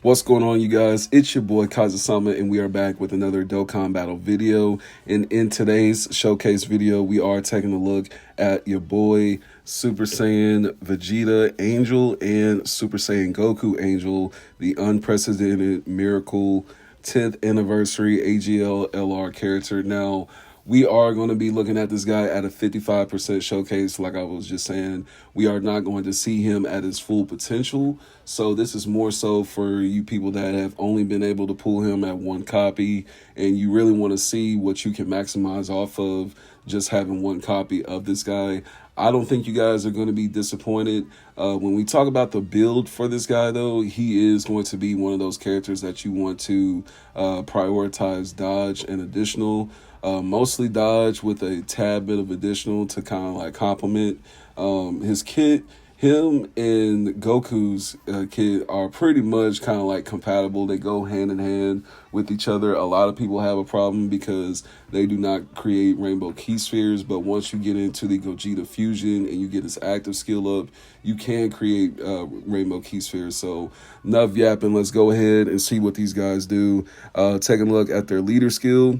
What's going on, you guys? It's your boy Kaiza-Sama, and we are back with another Dokkan Battle video. And in today's showcase video, we are taking a look at your boy Super Saiyan Vegeta Angel and Super Saiyan Goku Angel, the unprecedented miracle 10th anniversary AGL LR character. Now, we are going to be looking at this guy at a 55% showcase, like I was just saying. We are not going to see him at his full potential. So this is more so for you people that have only been able to pull him at one copy, and you really want to see what you can maximize off of just having one copy of this guy. I don't think you guys are going to be disappointed. When we talk about the build for this guy, though, he is going to be one of those characters that you want to prioritize dodge and additional. Mostly dodge with a tad bit of additional to kind of like complement his kit. Him and Goku's kit are pretty much kind of like compatible. They go hand in hand with each other. A lot of people have a problem because they do not create rainbow key spheres, but once you get into the Gogeta fusion and you get his active skill up, you can create rainbow key spheres. So enough yapping, let's go ahead and see what these guys do. Taking a look at their leader skill.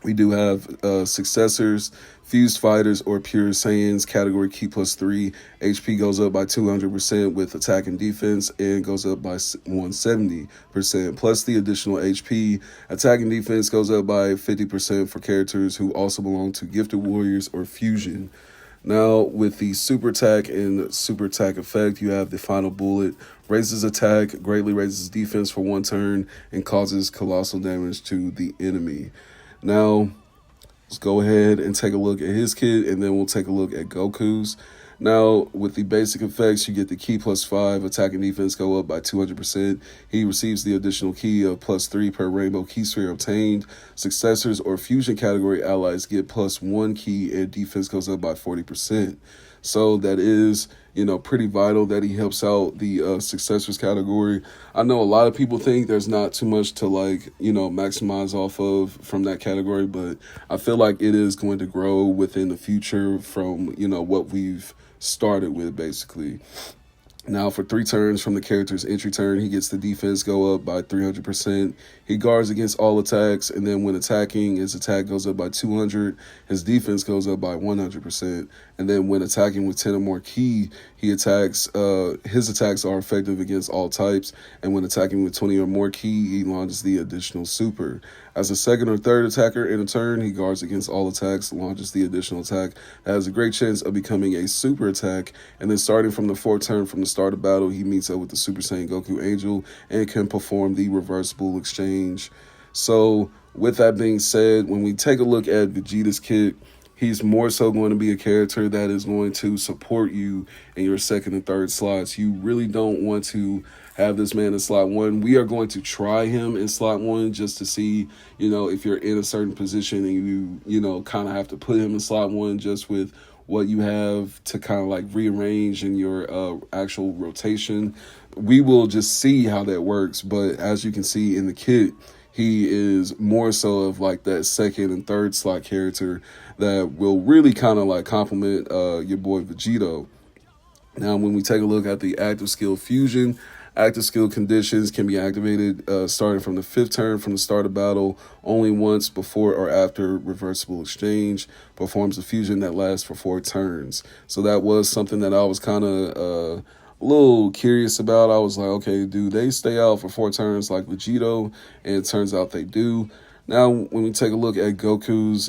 We do have successors, fused fighters, or pure Saiyans, category key +3. HP goes up by 200% with attack and defense, and goes up by 170%. Plus the additional HP, attack and defense goes up by 50% for characters who also belong to gifted warriors or fusion. Now, with the super attack and super attack effect, you have the final bullet. Raises attack, greatly raises defense for 1 turn, and causes colossal damage to the enemy. Now, let's go ahead and take a look at his kit, and then we'll take a look at Goku's. Now, with the basic effects, you get the key +5, attack and defense go up by 200%. He receives the additional key of +3 per rainbow key sphere obtained. Successors or fusion category allies get +1 key, and defense goes up by 40%. So that is, pretty vital that he helps out the successors category. I know a lot of people think there's not too much to maximize off of from that category, but I feel like it is going to grow within the future from, what we've started with, basically. Now, for 3 turns from the character's entry turn, he gets the defense go up by 300%. He guards against all attacks, and then when attacking, his attack goes up by 200. His defense goes up by 100%. And then when attacking with 10 or more key, he attacks. His attacks are effective against all types. And when attacking with 20 or more key, he launches the additional super. As a second or third attacker in a turn, he guards against all attacks, launches the additional attack. That has a great chance of becoming a super attack. And then starting from the 4th turn from the start of battle, he meets up with the Super Saiyan Goku Angel and can perform the reversible exchange. So with that being said, when we take a look at Vegeta's kit, he's more so going to be a character that is going to support you in your 2nd and 3rd slots. You really don't want to have this man in slot 1. We are going to try him in slot 1 just to see, if you're in a certain position and you kind of have to put him in slot 1 just with what you have to kind of like rearrange in your actual rotation. We will just see how that works. But as you can see in the kit, he is more so of like that 2nd and 3rd slot character that will really kind of like complement your boy Vegeta. Now, when we take a look at the active skill fusion, active skill conditions can be activated starting from the 5th turn from the start of battle, only once before or after reversible exchange. Performs a fusion that lasts for 4 turns. So that was something that I was kind of a little curious about. I was like, okay, do they stay out for 4 turns like Vegeta? And it turns out they do. Now, when we take a look at Goku's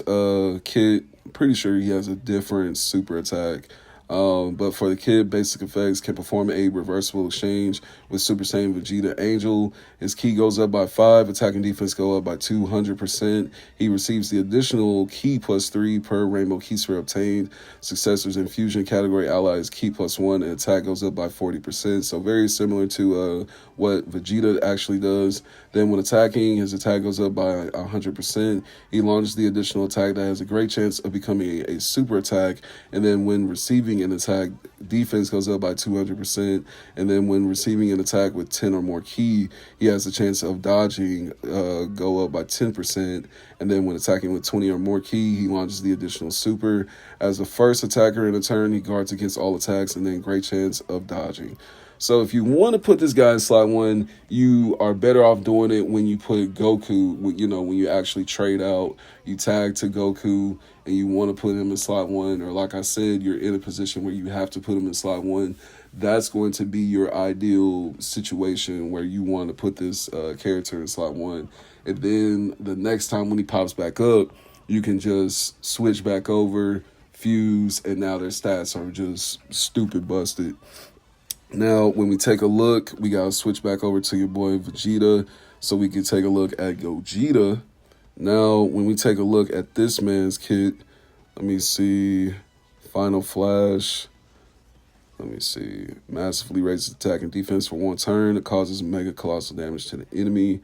kit, I'm pretty sure he has a different super attack. But for the kid, basic effects can perform a reversible exchange with Super Saiyan Vegeta Angel. His key goes up by 5, attack and defense go up by 200%. He receives the additional key +3 per rainbow key sphere obtained. Successors in fusion category allies key +1, and attack goes up by 40%. So very similar to what Vegeta actually does. Then when attacking, his attack goes up by 100%. He launches the additional attack that has a great chance of becoming a super attack. And then when receiving an attack, defense goes up by 200%. And then when receiving an attack with 10 or more key, he has a chance of dodging go up by 10%. And then when attacking with 20 or more key, he launches the additional super. As the first attacker in a turn, he guards against all attacks and then great chance of dodging. So if you want to put this guy in slot 1, you are better off doing it when you put Goku, you know, when you actually trade out, you tag to Goku and you want to put him in slot 1, or like I said, you're in a position where you have to put him in slot 1. That's going to be your ideal situation where you want to put this character in slot 1. And then the next time when he pops back up, you can just switch back over, fuse, and now their stats are just stupid busted. Now, when we take a look, we got to switch back over to your boy Vegeta so we can take a look at Gogeta. Now, when we take a look at this man's kit, let me see, Final Flash. Let me see, massively raises attack and defense for 1 turn. It causes mega colossal damage to the enemy.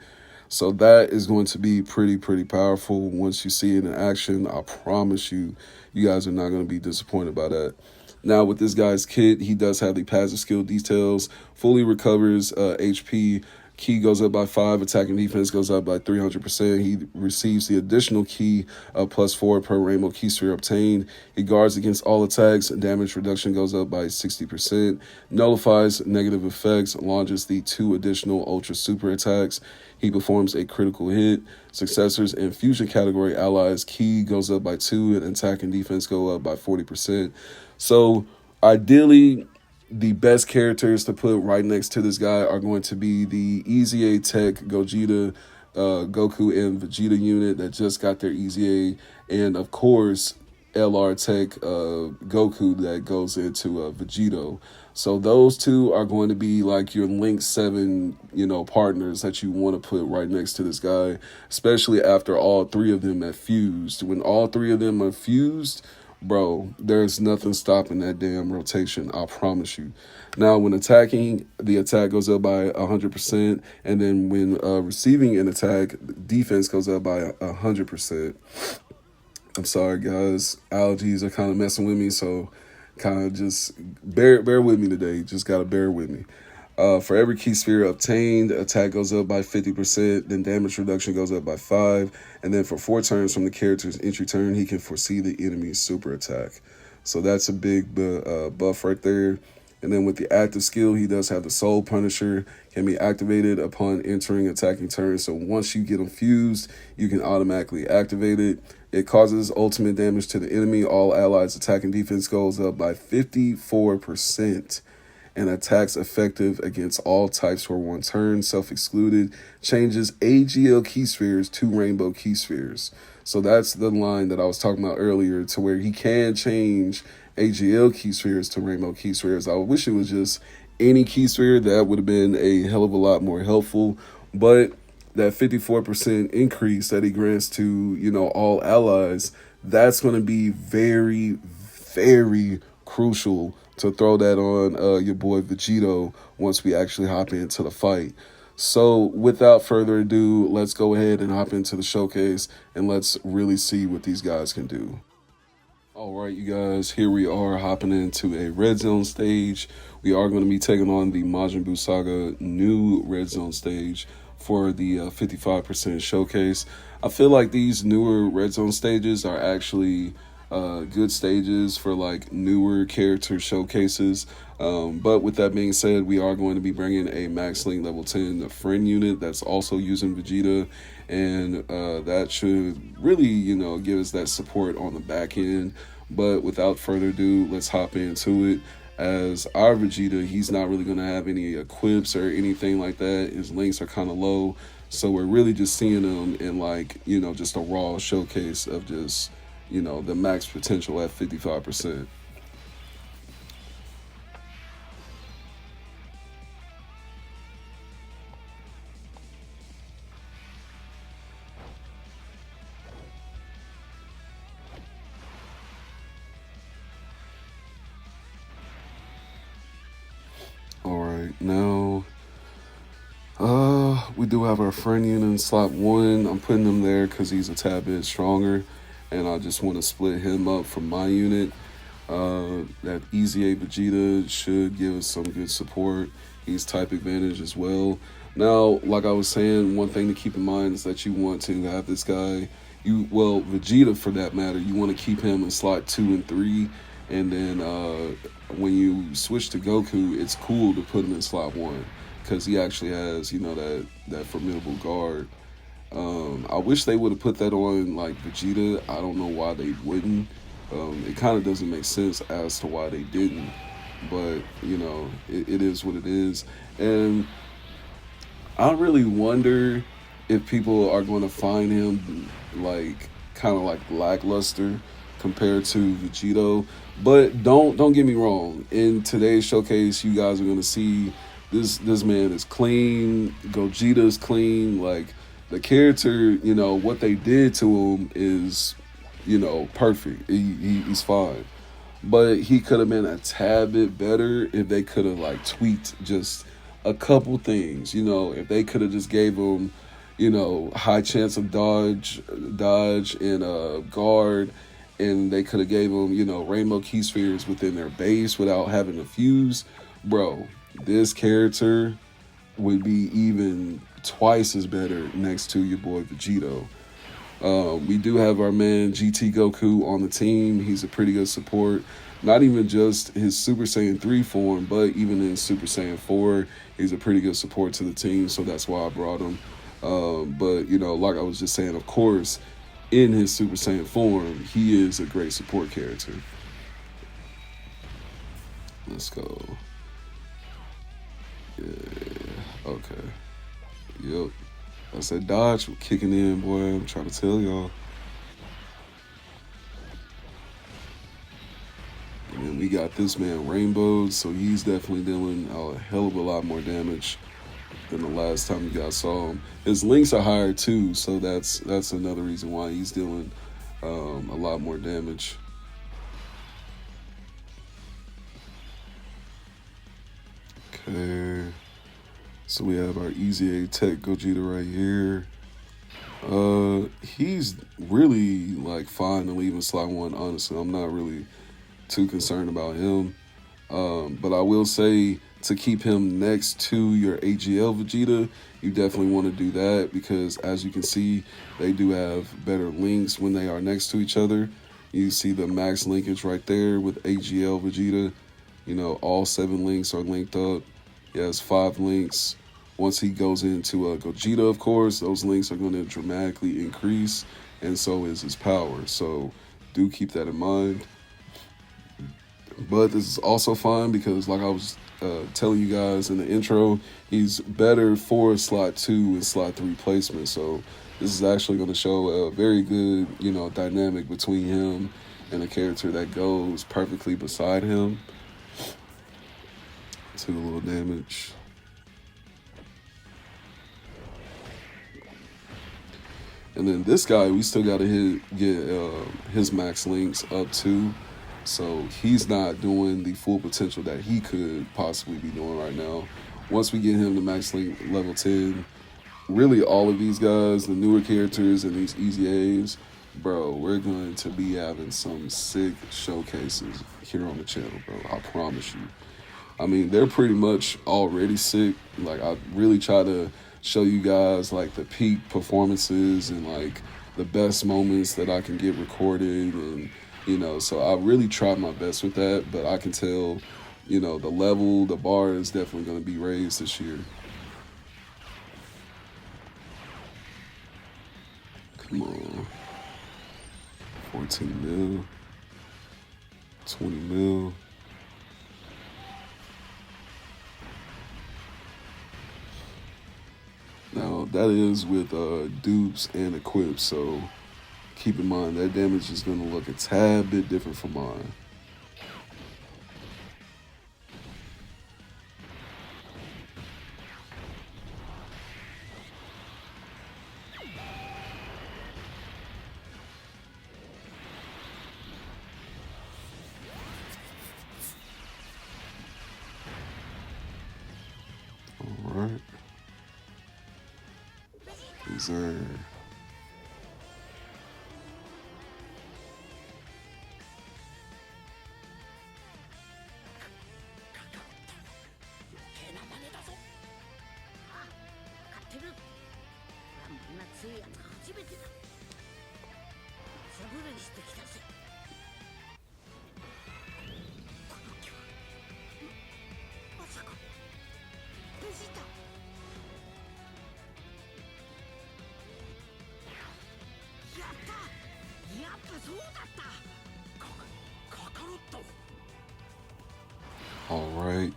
So that is going to be pretty powerful. Once you see it in action, I promise you, you guys are not going to be disappointed by that. Now, with this guy's kit, he does have the passive skill details, fully recovers HP, ki goes up by 5, attack and defense goes up by 300%. He receives the additional ki of +4 per rainbow ki sphere obtained. He guards against all attacks, damage reduction goes up by 60%, nullifies negative effects, launches the 2 additional ultra super attacks. He performs a critical hit. Successors and fusion category allies, ki goes up by 2 and attack and defense go up by 40%. So ideally, the best characters to put right next to this guy are going to be the Easy A Tech Gogeta, Goku, and Vegeta unit that just got their Easy A, and of course LR Tech Goku that goes into Vegito. So those two are going to be like your Link 7, you know, partners that you want to put right next to this guy, especially after all 3 of them have fused. When all 3 of them are fused, bro, there's nothing stopping that damn rotation, I promise you. Now, when attacking, the attack goes up by 100%, and then when receiving an attack, defense goes up by 100%. I'm sorry, guys. Allergies are kind of messing with me, so kind of just bear with me today. Just got to bear with me. For every ki sphere obtained, attack goes up by 50%, then damage reduction goes up by 5, and then for 4 turns from the character's entry turn, he can foresee the enemy's super attack. So that's a big buff right there. And then with the active skill, he does have the Soul Punisher, can be activated upon entering attacking turn. So once you get him fused, you can automatically activate it. It causes ultimate damage to the enemy. All allies' attack and defense goes up by 54%. And attacks effective against all types for 1 turn, self-excluded, changes AGL key spheres to rainbow key spheres. So that's the line that I was talking about earlier, to where he can change AGL key spheres to rainbow key spheres. I wish it was just any key sphere. That would have been a hell of a lot more helpful. But that 54% increase that he grants to, you know, all allies, that's going to be very crucial to throw that on your boy Vegito once we actually hop into the fight. So without further ado, let's go ahead and hop into the showcase and let's really see what these guys can do. All right, you guys, here we are hopping into a red zone stage. We are going to be taking on the Majin Buu Saga new red zone stage for the 55% showcase. I feel like these newer red zone stages are actually good stages for like newer character showcases. But with that being said, we are going to be bringing a Max Link level 10 friend unit that's also using Vegeta, and that should really, you know, give us that support on the back end. But without further ado, let's hop into it. As our Vegeta, he's not really going to have any equips or anything like that. His links are kind of low, so we're really just seeing him in, like, you know, just a raw showcase of just, you know, the max potential at 55%. All right, now we do have our friend unit in slot 1. I'm putting him there because he's a tad bit stronger, and I just want to split him up from my unit. That Easy A Vegeta should give us some good support. He's type advantage as well. Now, like I was saying, one thing to keep in mind is that you want to have this guy, Vegeta for that matter, you want to keep him in slot 2 and 3. And then when you switch to Goku, it's cool to put him in slot one because he actually has that formidable guard. I wish they would have put that on like Vegeta. I don't know why they wouldn't. It kind of doesn't make sense as to why they didn't. But it is what it is. And I really wonder if people are going to find him like kind of like lackluster compared to Vegito. But don't get me wrong. In today's showcase, you guys are going to see this man is clean. Gogeta is clean. Like the character, what they did to him is, perfect. He's fine. But he could have been a tad bit better if they could have like tweaked just a couple things. If they could have just gave him, high chance of dodge and guard, and they could have gave him, rainbow key spheres within their base without having to fuse, bro. This character would be even twice as better next to your boy Vegito. We do have our man GT Goku on the team. He's a pretty good support. Not even just his Super Saiyan 3 form, but even in Super Saiyan 4, he's a pretty good support to the team, so that's why I brought him. But, like I was just saying, of course, in his Super Saiyan form, he is a great support character. Let's go. Yeah, okay. Yep. I said dodge, we're kicking in, boy. I'm trying to tell y'all. And then we got this man rainbowed, so he's definitely dealing a hell of a lot more damage than the last time you guys saw him. His links are higher too, so that's another reason why he's dealing a lot more damage. Okay. So we have our Easy A Tech Gogeta right here. He's really like fine to leave in slot one, honestly. I'm not really too concerned about him. But I will say to keep him next to your AGL Vegeta, you definitely want to do that because as you can see, they do have better links when they are next to each other. You see the max linkage right there with AGL Vegeta. All 7 links are linked up. He has 5 links. Once he goes into a Gogeta, of course, those links are going to dramatically increase, and so is his power. So do keep that in mind. But this is also fine because, like I was telling you guys in the intro, he's better for slot 2 and slot 3 placement. So this is actually going to show a very good, dynamic between him and a character that goes perfectly beside him. Took a little damage. And then this guy, we still got to get his max links up too. So he's not doing the full potential that he could possibly be doing right now. Once we get him to max link level 10, really all of these guys, the newer characters and these easy A's, bro, we're going to be having some sick showcases here on the channel, bro. I promise you. I mean, they're pretty much already sick. Like, I really try to show you guys, like, the peak performances and, like, the best moments that I can get recorded. And, so I really tried my best with that. But I can tell, the bar is definitely going to be raised this year. Come on. 14 mil. 20 mil. Now, that is with dupes and equips, so keep in mind that damage is going to look a tad bit different from mine. All right. These are... All right.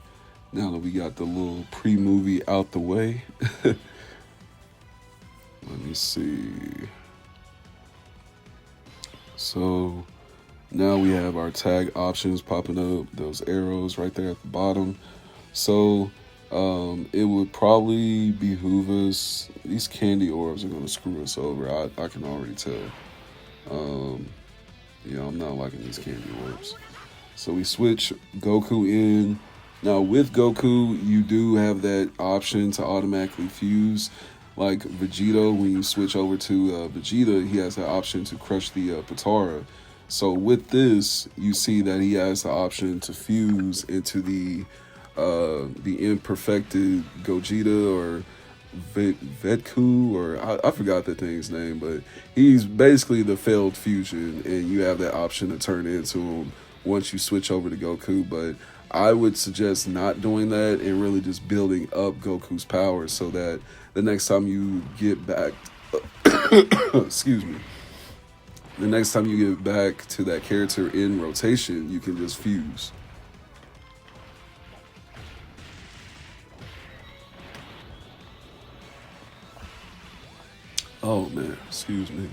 Now that we got the little pre-movie out the way, let me see. So now we have our tag options popping up, those arrows right there at the bottom. So it would probably behoove us. These candy orbs are going to screw us over. I can already tell. Yeah, I'm not liking these candy orbs. So we switch Goku in. Now with Goku, you do have that option to automatically fuse. Like Vegeta, when you switch over to Vegeta, he has the option to crush the Potara. So with this, you see that he has the option to fuse into the imperfected Gogeta or Vetku, or I forgot the thing's name, but he's basically the failed fusion, and you have that option to turn into him once you switch over to Goku. But I would suggest not doing that and really just building up Goku's power so that the next time you get back, excuse me, the next time you get back to that character in rotation, you can just fuse. Oh man, excuse me.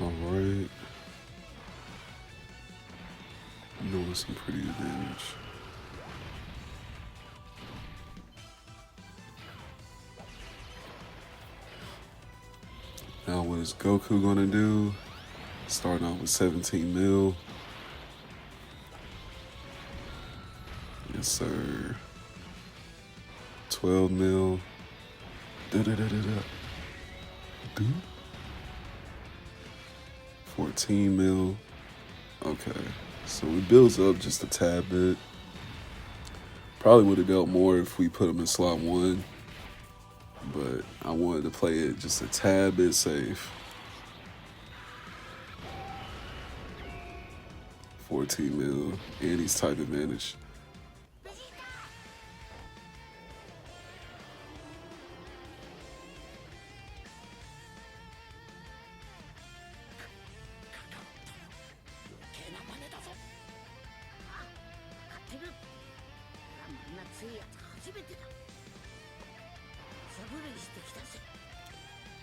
All right. Doing some pretty good damage. Now what is Goku gonna do? Starting off with 17 mil. Yes, sir. 12 mil. Da da da da da. 14 mil. Okay. So it builds up just a tad bit. Probably would have dealt more if we put him in slot 1. But I wanted to play it just a tad bit safe. 14 mil. And he's type advantage.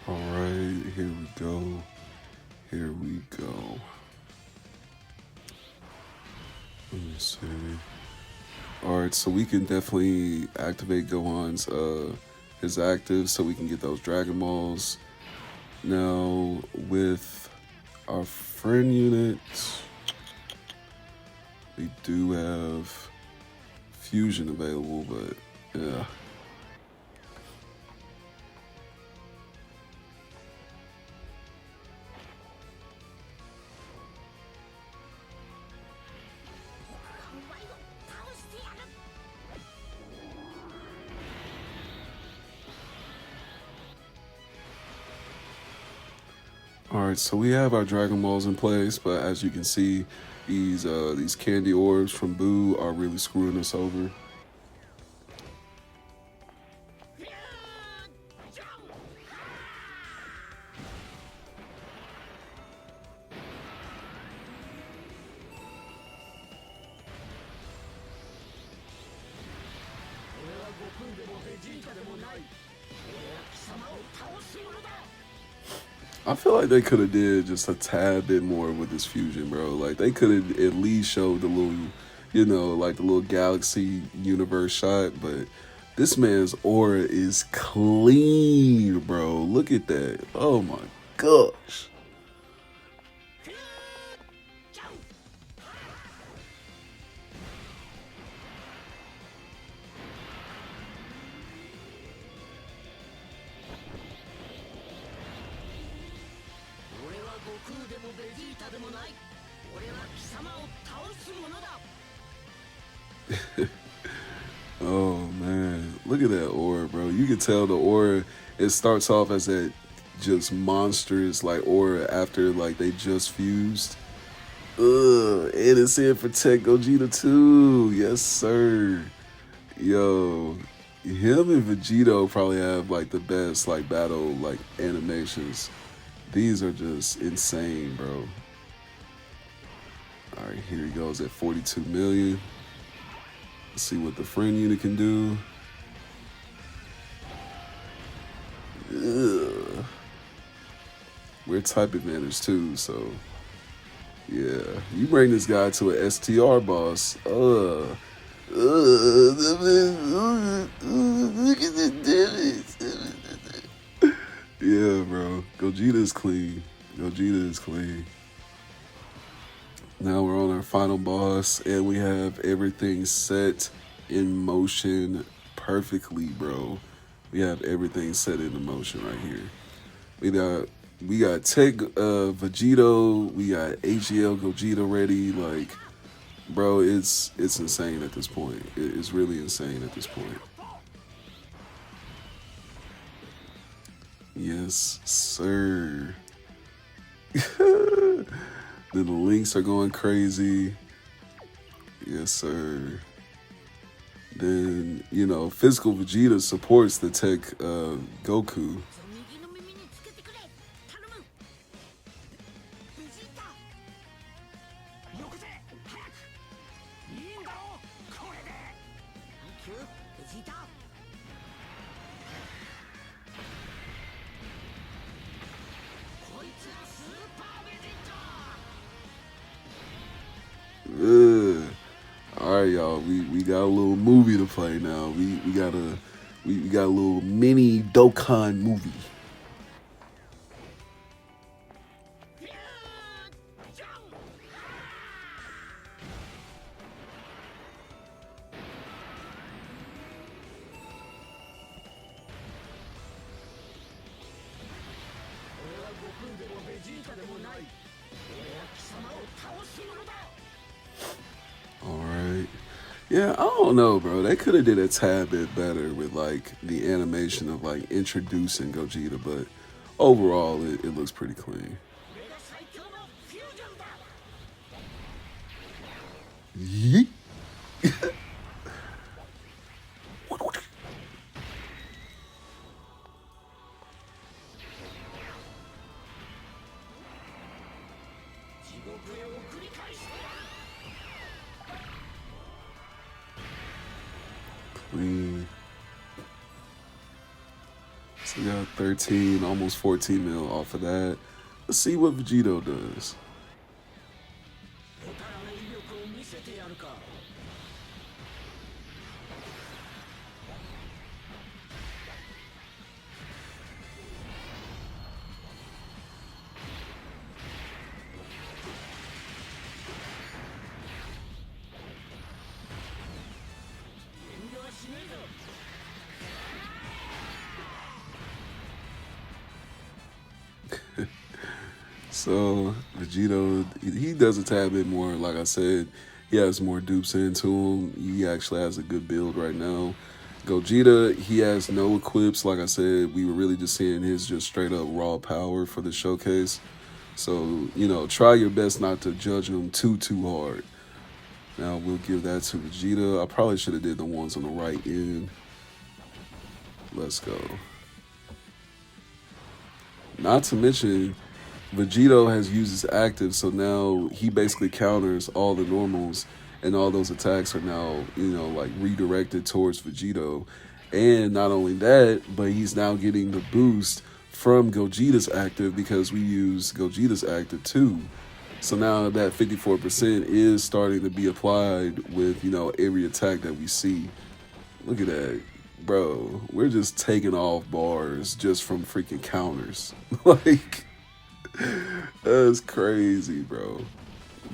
All right, here we go. Here we go. Let me see. All right, so we can definitely activate Gohan's his active, so we can get those Dragon Balls. Now with our friend units, we do have fusion available, but yeah. Alright, so we have our Dragon Balls in place, but as you can see, these candy orbs from Boo are really screwing us over. I feel like they could have did just a tad bit more with this fusion, bro. Like, they could have at least showed the little, like the little galaxy universe shot. But this man's aura is clean, bro. Look at that. Oh my gosh. Oh man, look at that aura, bro. You can tell the aura, it starts off as that just monstrous like aura after like they just fused, And it's in Protect Gogeta too. Yes, sir. Yo, him and Vegito probably have like the best like battle like animations. These are just insane, bro. All right, here he goes at 42 million. Let's see what the friend unit can do. Ugh. We're type advantage too, so yeah. You bring this guy to an STR boss. Look at the damage. Yeah, bro. Gogeta is clean. Gogeta is clean. Now we're on our final boss, and we have everything set in motion perfectly, bro. We have everything set into motion right here. We got Tech Vegito, we got AGL Gogeta ready. Like, bro, it's insane at this point. It's really insane at this point. Yes, sir. Then the links are going crazy. Yes, sir. Then, you know, physical Vegeta supports the tech Goku. All right, y'all. We got a little movie to play now. We got a little mini Dokkan movie. All right. Yeah, I don't know, bro. They could have did a tad bit better with like the animation of like introducing Gogeta, but overall it looks pretty clean. Yeet. Clean. So we got 13, almost 14 mil off of that. Let's see what Vegito does. So Vegito, he does a tad bit more. Like I said, he has more dupes into him. He actually has a good build right now. Gogeta, he has no equips. Like I said, we were really just seeing his just straight up raw power for the showcase. So, you know, try your best not to judge him too hard. Now we'll give that to Vegeta. I probably should have did the ones on the right end. Let's go. Not to mention, Vegito has used his active, so now he basically counters all the normals, and all those attacks are now, you know, like redirected towards Vegito. And not only that, but he's now getting the boost from Gogeta's active because we use Gogeta's active too. So now that 54% is starting to be applied with, you know, every attack that we see. Look at that. Bro, we're just taking off bars just from freaking counters. Like, that's crazy, bro.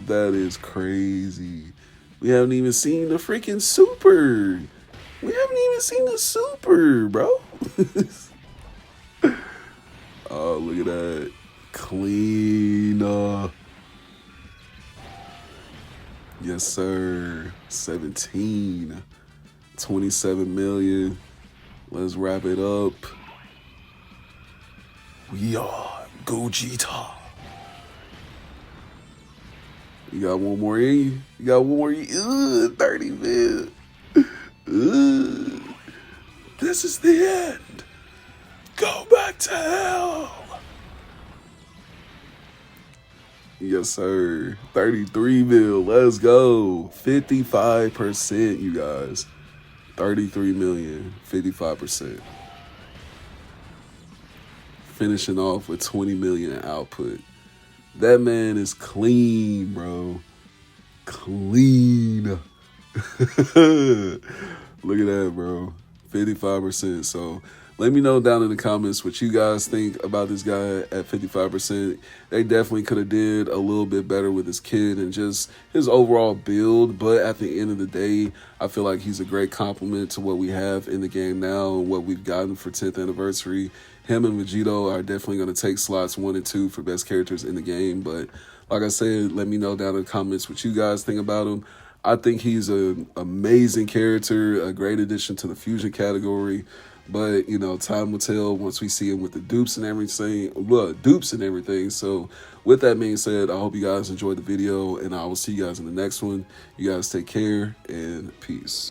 That is crazy. We haven't even seen the freaking super. We haven't even seen the super, bro. Oh, look at that. Clean. Yes, sir. 17. 27 million. Let's wrap it up. We are Gogeta. You got one more in you. You got one more in you. 30 mil. This is the end. Go back to hell. Yes, sir. 33 mil. Let's go. 55%, you guys. 33 million. 55%. Finishing off with 20 million in output. That man is clean, bro. Clean. Look at that, bro. 55%. So let me know down in the comments what you guys think about this guy at 55%. They definitely could have did a little bit better with his kid and just his overall build. But at the end of the day, I feel like he's a great compliment to what we have in the game now and what we've gotten for 10th anniversary. Him and Vegito are definitely going to take slots 1 and 2 for best characters in the game. But like I said, let me know down in the comments what you guys think about him. I think he's an amazing character, a great addition to the fusion category. But, you know, time will tell once we see him with the dupes and everything. So with that being said, I hope you guys enjoyed the video, and I will see you guys in the next one. You guys take care, and peace.